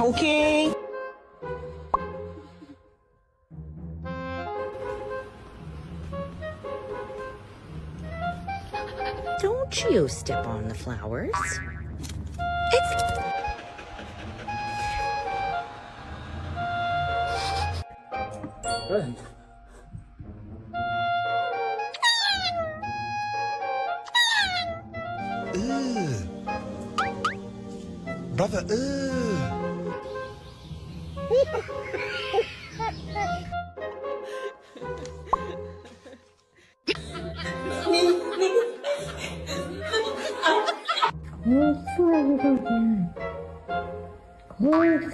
Okay. Don't you step on the flowers. It's... Brother, Who's